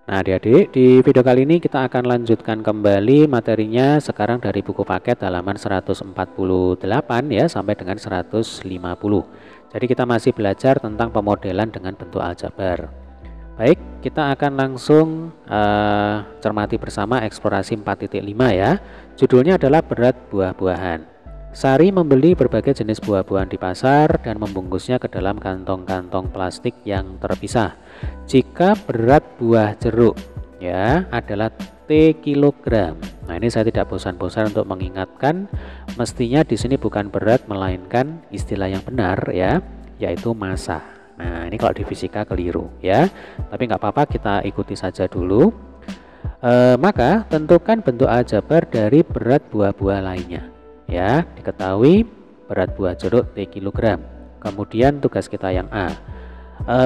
Nah adik-adik, di video kali ini kita akan lanjutkan kembali materinya sekarang dari buku paket halaman 148 ya sampai dengan 150. Jadi kita masih belajar tentang pemodelan dengan bentuk aljabar. Baik, kita akan langsung cermati bersama eksplorasi 4.5 ya. Judulnya adalah berat buah-buahan. Sari membeli berbagai jenis buah-buahan di pasar dan membungkusnya ke dalam kantong-kantong plastik yang terpisah. Jika berat buah jeruk ya adalah T kilogram. Nah, ini saya tidak bosan-bosan untuk mengingatkan, mestinya di sini bukan berat melainkan istilah yang benar ya, yaitu massa. Nah, ini kalau di fisika keliru ya. Tapi nggak apa-apa, kita ikuti saja dulu. Maka tentukan bentuk aljabar dari berat buah-buah lainnya. Ya, diketahui berat buah jeruk T kilogram. Kemudian tugas kita yang A.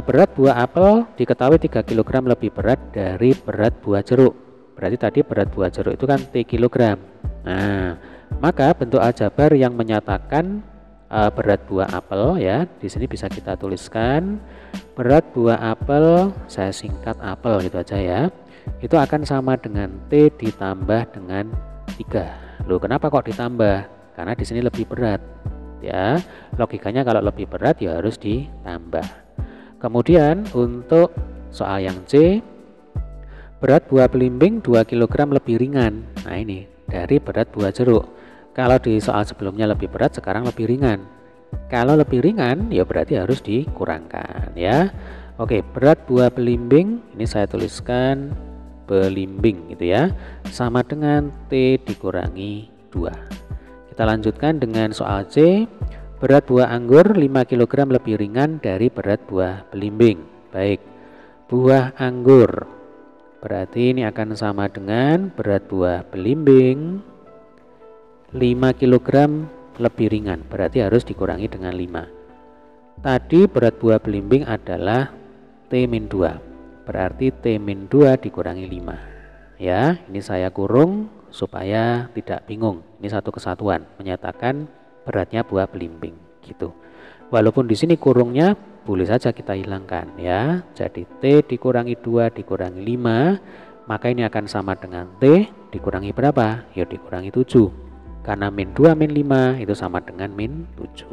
Berat buah apel diketahui 3 kg lebih berat dari berat buah jeruk. Berarti tadi berat buah jeruk itu kan T kilogram. Nah, maka bentuk aljabar yang menyatakan berat buah apel ya, di sini bisa kita tuliskan berat buah apel, saya singkat apel gitu aja ya. Itu akan sama dengan T ditambah dengan 3. Loh, kenapa kok ditambah? Karena di sini lebih berat. Ya, logikanya kalau lebih berat ya harus ditambah. Kemudian untuk soal yang C, berat buah belimbing 2 kg lebih ringan. Nah, ini dari berat buah jeruk. Kalau di soal sebelumnya lebih berat, sekarang lebih ringan. Kalau lebih ringan ya berarti harus dikurangkan ya. Oke, berat buah belimbing ini saya tuliskan belimbing gitu ya, sama dengan T dikurangi 2. Kita lanjutkan dengan soal C. Berat buah anggur 5 kg lebih ringan dari berat buah belimbing. Baik, buah anggur berarti ini akan sama dengan berat buah belimbing 5 kg lebih ringan, berarti harus dikurangi dengan 5. Tadi berat buah belimbing adalah T-2, berarti T-2 dikurangi 5 ya. Ini saya kurung supaya tidak bingung. Ini satu kesatuan menyatakan beratnya buah belimbing gitu. Walaupun di sini kurungnya boleh saja kita hilangkan ya. Jadi T dikurangi 2 dikurangi 5, maka ini akan sama dengan T dikurangi berapa? Ya dikurangi 7. Karena min 2 min 5 itu sama dengan min 7.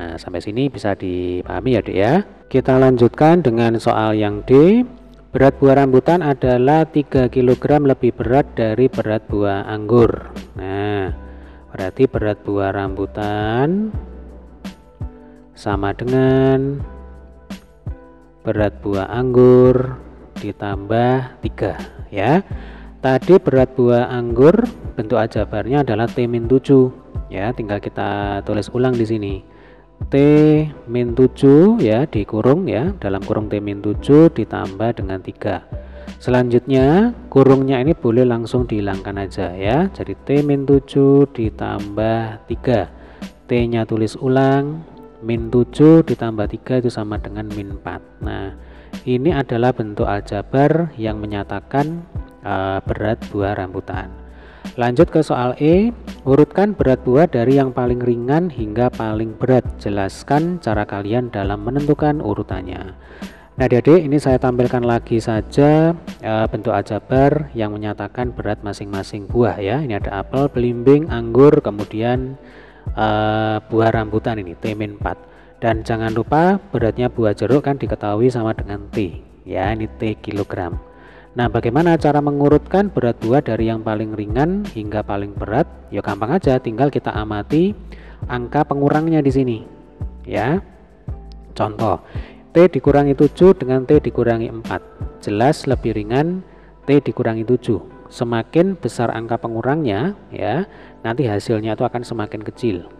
Nah, sampai sini bisa dipahami ya, Dek ya. Kita lanjutkan dengan soal yang D. Berat buah rambutan adalah 3 kg lebih berat dari berat buah anggur. Nah, berarti berat buah rambutan sama dengan berat buah anggur ditambah 3 ya. Tadi berat buah anggur bentuk aljabarnya adalah T-7 ya, tinggal kita tulis ulang di sini. T-7 ya dikurung ya, dalam kurung T-7 ditambah dengan 3. Selanjutnya kurungnya ini boleh langsung dihilangkan aja ya. Jadi T-7 ditambah 3. T-nya tulis ulang, min 7 ditambah 3 itu sama dengan min 4. Nah, ini adalah bentuk aljabar yang menyatakan berat buah rambutan. Lanjut ke soal E. Urutkan berat buah dari yang paling ringan hingga paling berat. Jelaskan cara kalian dalam menentukan urutannya. Nah, adik-adik, ini saya tampilkan lagi saja bentuk aljabar yang menyatakan berat masing-masing buah ya. Ini ada apel, belimbing, anggur, kemudian buah rambutan ini T-4. Dan jangan lupa beratnya buah jeruk kan diketahui sama dengan T ya, ini T kilogram. Nah, bagaimana cara mengurutkan berat buah dari yang paling ringan hingga paling berat? Ya gampang aja, tinggal kita amati angka pengurangnya di sini. Ya. Contoh, T dikurangi 7 dengan T dikurangi 4. Jelas lebih ringan T dikurangi 7. Semakin besar angka pengurangnya, ya, nanti hasilnya itu akan semakin kecil.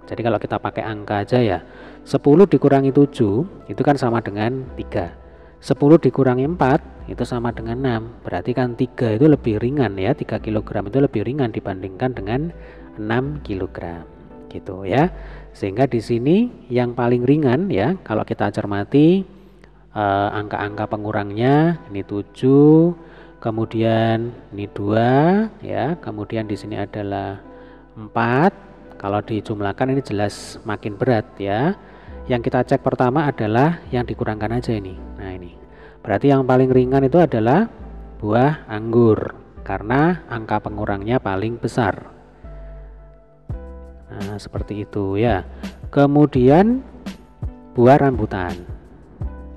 Jadi kalau kita pakai angka aja ya, 10 dikurangi 7 itu kan sama dengan 3. 10 dikurangi 4 itu sama dengan 6. Berarti kan 3 itu lebih ringan ya, 3 kg itu lebih ringan dibandingkan dengan 6 kg gitu ya. Sehingga di sini yang paling ringan ya, kalau kita cermati angka-angka pengurangnya ini 7, kemudian ini 2 ya, kemudian di sini adalah 4. Kalau dijumlahkan ini jelas makin berat ya. Yang kita cek pertama adalah yang dikurangkan aja ini. Nah, ini Berarti yang paling ringan itu adalah buah anggur karena angka pengurangnya paling besar. Nah, seperti itu ya. Kemudian buah rambutan.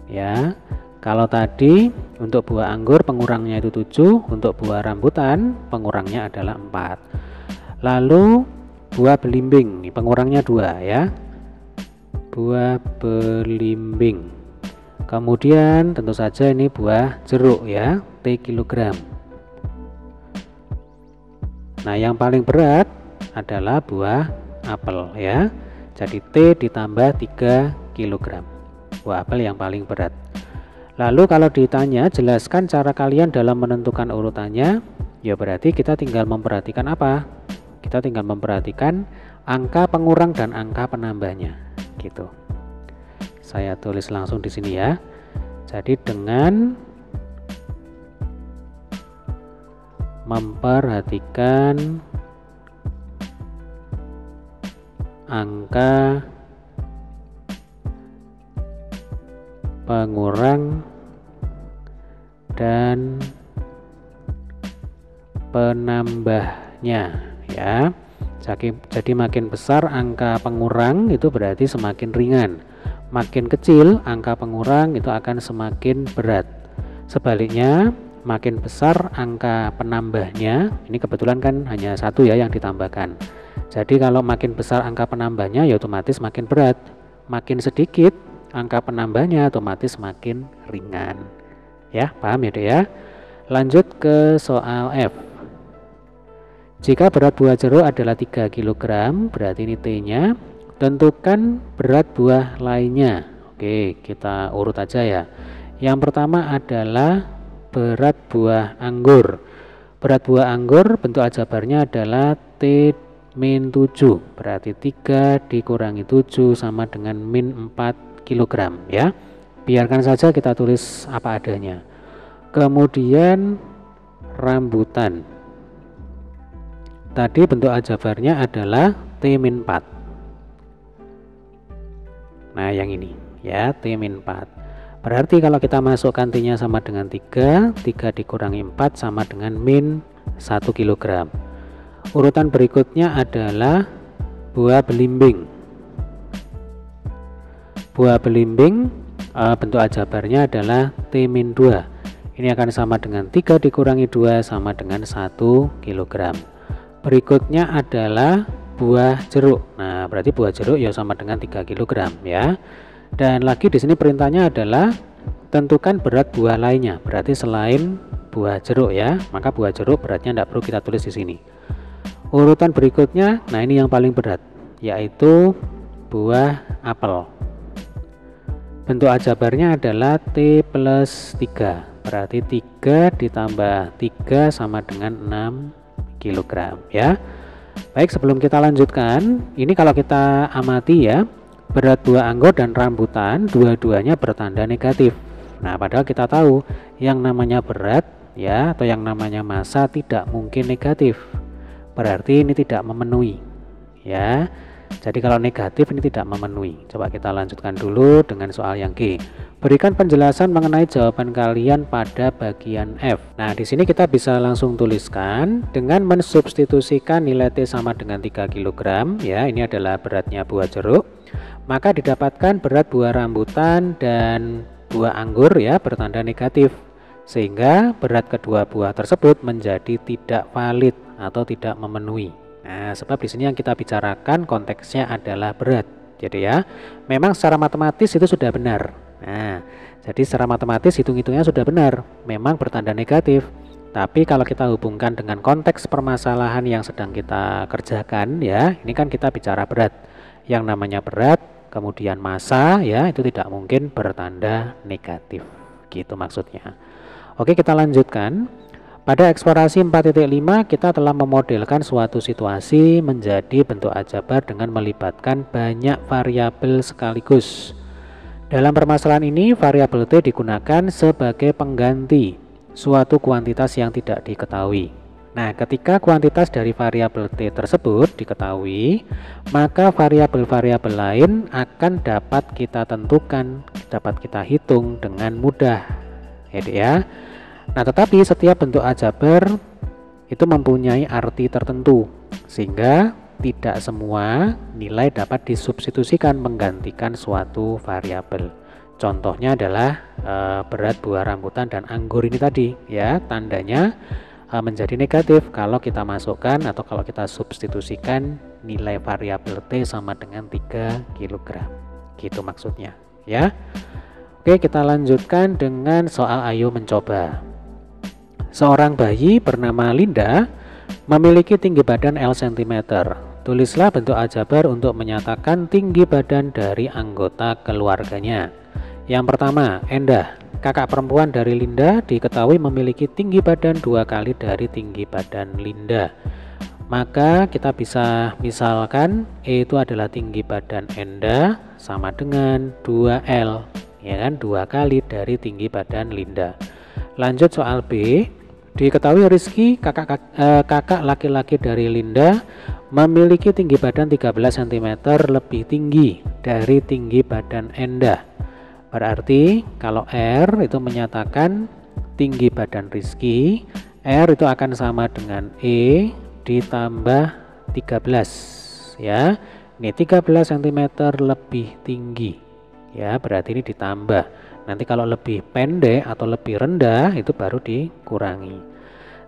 Ya. Kalau tadi untuk buah anggur pengurangnya itu 7, untuk buah rambutan pengurangnya adalah 4. Lalu buah belimbing, pengurangnya 2 ya. Buah belimbing. Kemudian tentu saja ini buah jeruk ya, T kilogram. Nah, yang paling berat adalah buah apel ya. Jadi T ditambah 3 kilogram. Buah apel yang paling berat. Lalu kalau ditanya jelaskan cara kalian dalam menentukan urutannya, ya berarti kita tinggal memperhatikan apa? Kita tinggal memperhatikan angka pengurang dan angka penambahnya, gitu. Saya tulis langsung di sini ya. Jadi dengan memperhatikan angka pengurang dan penambahnya ya. Jadi makin besar angka pengurang itu berarti semakin ringan, makin kecil angka pengurang itu akan semakin berat. Sebaliknya makin besar angka penambahnya, ini kebetulan kan hanya 1 ya yang ditambahkan. Jadi kalau makin besar angka penambahnya ya otomatis makin berat, makin sedikit angka penambahnya otomatis makin ringan. Ya, paham ya Dek ya? Lanjut ke soal F. Jika berat buah jeruk adalah 3 kg, berarti ini T-nya. Tentukan berat buah lainnya. Oke, kita urut aja ya. Yang pertama adalah berat buah anggur. Berat buah anggur bentuk aljabarnya adalah T-7. Berarti 3 dikurangi 7 sama dengan min 4 kilogram ya. Biarkan saja kita tulis apa adanya. Kemudian rambutan. Tadi bentuk aljabarnya adalah T-4. Nah, yang ini ya, T-4. Berarti kalau kita masukkan T-nya sama dengan 3, 3 dikurangi 4 sama dengan min 1 kg. Urutan berikutnya adalah buah belimbing. Buah belimbing bentuk aljabarnya adalah T-2. Ini akan sama dengan 3 dikurangi 2 sama dengan 1 kg. Berikutnya adalah buah jeruk. Nah, berarti buah jeruk ya sama dengan 3 kg ya. Dan lagi di sini perintahnya adalah tentukan berat buah lainnya. Berarti selain buah jeruk ya, maka buah jeruk beratnya tidak perlu kita tulis di sini. Urutan berikutnya, nah ini yang paling berat, yaitu buah apel. Bentuk aljabarnya adalah T+3. Berarti 3 ditambah 3 sama dengan 6 kg ya. Baik, sebelum kita lanjutkan, ini kalau kita amati ya, berat buah anggur dan rambutan dua-duanya bertanda negatif. Nah, padahal kita tahu yang namanya berat ya atau yang namanya massa tidak mungkin negatif. Berarti ini tidak memenuhi ya. Jadi kalau negatif ini tidak memenuhi. Coba kita lanjutkan dulu dengan soal yang G. Berikan penjelasan mengenai jawaban kalian pada bagian F. Nah, di sini kita bisa langsung tuliskan dengan mensubstitusikan nilai T sama dengan 3 kg ya. Ini adalah beratnya buah jeruk. Maka didapatkan berat buah rambutan dan buah anggur ya bertanda negatif. Sehingga berat kedua buah tersebut menjadi tidak valid atau tidak memenuhi. Nah, sebab di sini yang kita bicarakan konteksnya adalah berat. Jadi ya, memang secara matematis itu sudah benar. Nah, jadi secara matematis hitung-hitungnya sudah benar, memang bertanda negatif. Tapi kalau kita hubungkan dengan konteks permasalahan yang sedang kita kerjakan ya, ini kan kita bicara berat. Yang namanya berat, kemudian massa ya, itu tidak mungkin bertanda negatif. Gitu maksudnya. Oke, kita lanjutkan. Pada eksplorasi 4.5 kita telah memodelkan suatu situasi menjadi bentuk aljabar dengan melibatkan banyak variabel sekaligus. Dalam permasalahan ini variabel T digunakan sebagai pengganti suatu kuantitas yang tidak diketahui. Nah, ketika kuantitas dari variabel T tersebut diketahui, maka variabel-variabel lain akan dapat kita tentukan, dapat kita hitung dengan mudah. ya. Nah, tetapi setiap bentuk aljabar itu mempunyai arti tertentu, sehingga tidak semua nilai dapat disubstitusikan menggantikan suatu variabel. Contohnya adalah berat buah rambutan dan anggur ini tadi, ya, tandanya menjadi negatif kalau kita masukkan atau kalau kita substitusikan nilai variabel T sama dengan 3 kg. Gitu maksudnya, ya. Oke, kita lanjutkan dengan soal ayo mencoba. Seorang bayi bernama Linda memiliki tinggi badan L cm. Tulislah bentuk aljabar untuk menyatakan tinggi badan dari anggota keluarganya. Yang pertama, Endah, kakak perempuan dari Linda, diketahui memiliki tinggi badan 2 kali dari tinggi badan Linda. Maka kita bisa misalkan E itu adalah tinggi badan Endah sama dengan 2L, ya kan, 2 kali dari tinggi badan Linda. Lanjut soal B. Diketahui Rizky, kakak laki-laki dari Linda, memiliki tinggi badan 13 cm lebih tinggi dari tinggi badan Endah. Berarti kalau R itu menyatakan tinggi badan Rizky, R itu akan sama dengan E ditambah 13, ya. Ini 13 cm lebih tinggi, ya, berarti ini ditambah. Nanti kalau lebih pendek atau lebih rendah itu baru dikurangi.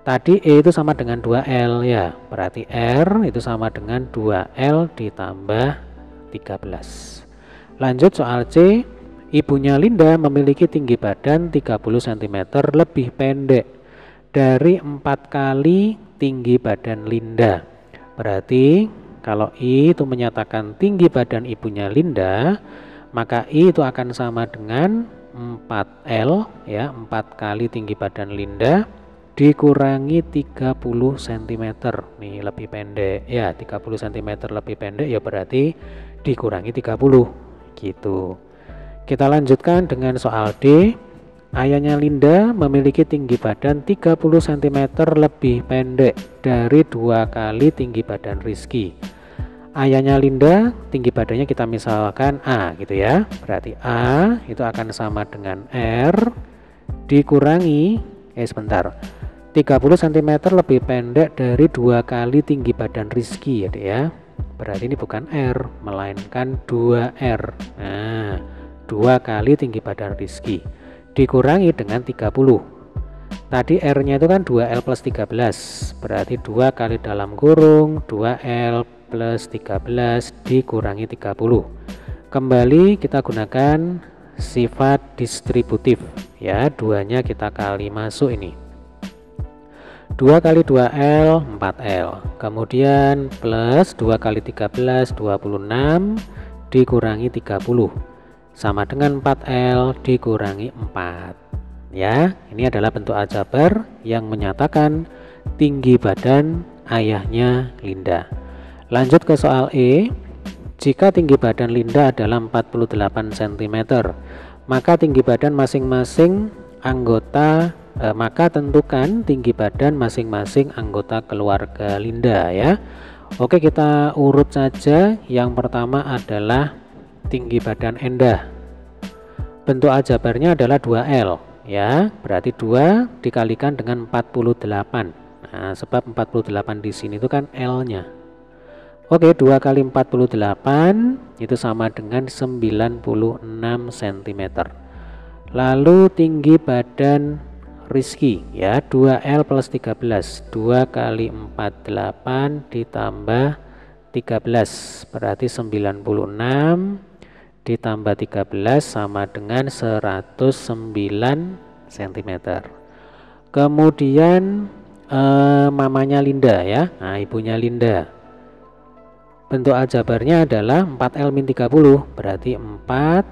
Tadi E itu sama dengan 2L, ya, berarti R itu sama dengan 2L ditambah 13. Lanjut soal C. Ibunya Linda memiliki tinggi badan 30 cm lebih pendek dari 4 kali tinggi badan Linda. Berarti kalau I itu menyatakan tinggi badan ibunya Linda, maka I itu akan sama dengan 4L, ya, 4 kali tinggi badan Linda dikurangi 30 cm. Nih lebih pendek, ya, 30 cm lebih pendek, ya berarti dikurangi 30, gitu. Kita lanjutkan dengan soal D. Ayahnya Linda memiliki tinggi badan 30 cm lebih pendek dari 2 kali tinggi badan Rizky. Ayahnya Linda tinggi badannya kita misalkan A, gitu ya. Berarti A itu akan sama dengan R dikurangi 30 cm lebih pendek dari 2 kali tinggi badan Rizky, ya. Berarti ini bukan R melainkan 2R. Nah, 2 kali tinggi badan Rizky dikurangi dengan 30. Tadi R-nya itu kan 2L plus 13, berarti 2 kali dalam kurung 2L plus 13 dikurangi 30. Kembali kita gunakan sifat distributif, ya, 2-nya kita kali masuk ini. 2 kali 2L 4L, kemudian plus 2 kali 13 26 dikurangi 30 sama dengan 4L dikurangi 4, ya. Ini adalah bentuk aljabar yang menyatakan tinggi badan ayahnya Linda. Lanjut ke soal E. Jika tinggi badan Linda adalah 48 cm, maka tinggi badan masing-masing anggota maka tentukan tinggi badan masing-masing anggota keluarga Linda, ya. Oke, kita urut saja. Yang pertama adalah tinggi badan Endah. Bentuk aljabarnya adalah 2L, ya. Berarti 2 dikalikan dengan 48. Nah, sebab 48 di sini itu kan L-nya. Oke, 2 kali 48 itu sama dengan 96 cm. Lalu tinggi badan Rizky, ya, 2L plus 13. 2 kali 48 ditambah 13 berarti 96 ditambah 13 sama dengan 109 cm. Kemudian mamanya Linda, ya. Nah, ibunya Linda. Bentuk aljabarnya adalah 4L min 30, berarti 4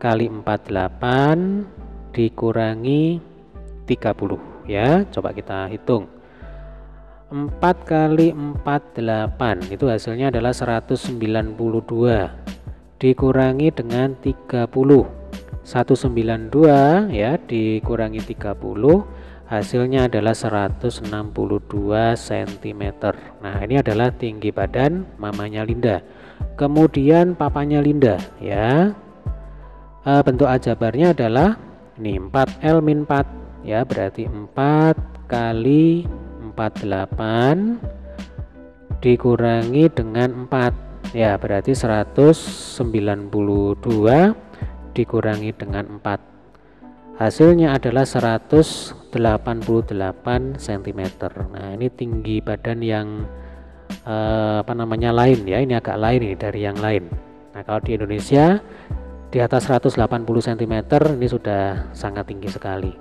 kali 48 dikurangi 30, ya. Coba kita hitung. 4 kali 48 itu hasilnya adalah 192 dikurangi dengan 30. 192, ya, dikurangi 30 hasilnya adalah 162 cm. Nah, ini adalah tinggi badan mamanya Linda. Kemudian papanya Linda, ya. Bentuk aljabarnya adalah Ini 4L min 4 ya, berarti 4 kali 48 dikurangi dengan 4 ya, berarti 192 dikurangi dengan 4. Hasilnya adalah 188 cm. Nah, ini tinggi badan yang lain ya, ini agak lain ini dari yang lain. Nah, kalau di Indonesia di atas 180 cm ini sudah sangat tinggi sekali.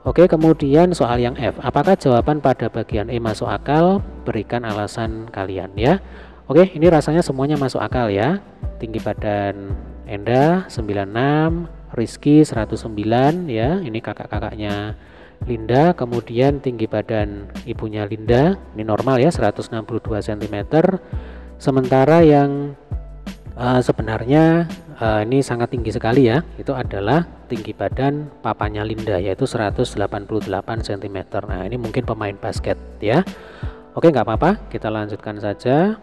Oke, kemudian soal yang F. Apakah jawaban pada bagian E masuk akal? Berikan alasan kalian ya. Oke, ini rasanya semuanya masuk akal ya. Tinggi badan Enda 96, Rizky 109 ya. Ini kakak-kakaknya Linda. Kemudian tinggi badan ibunya Linda ini normal ya, 162 cm. Sementara yang sebenarnya ini sangat tinggi sekali ya, itu adalah tinggi badan papanya Linda, yaitu 188 cm. Nah, ini mungkin pemain basket ya. Oke, nggak apa-apa, kita lanjutkan saja.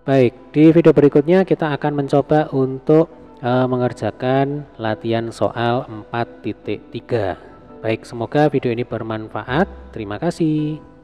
Baik, di video berikutnya kita akan mencoba untuk mengerjakan latihan soal 4.3. Baik, semoga video ini bermanfaat. Terima kasih.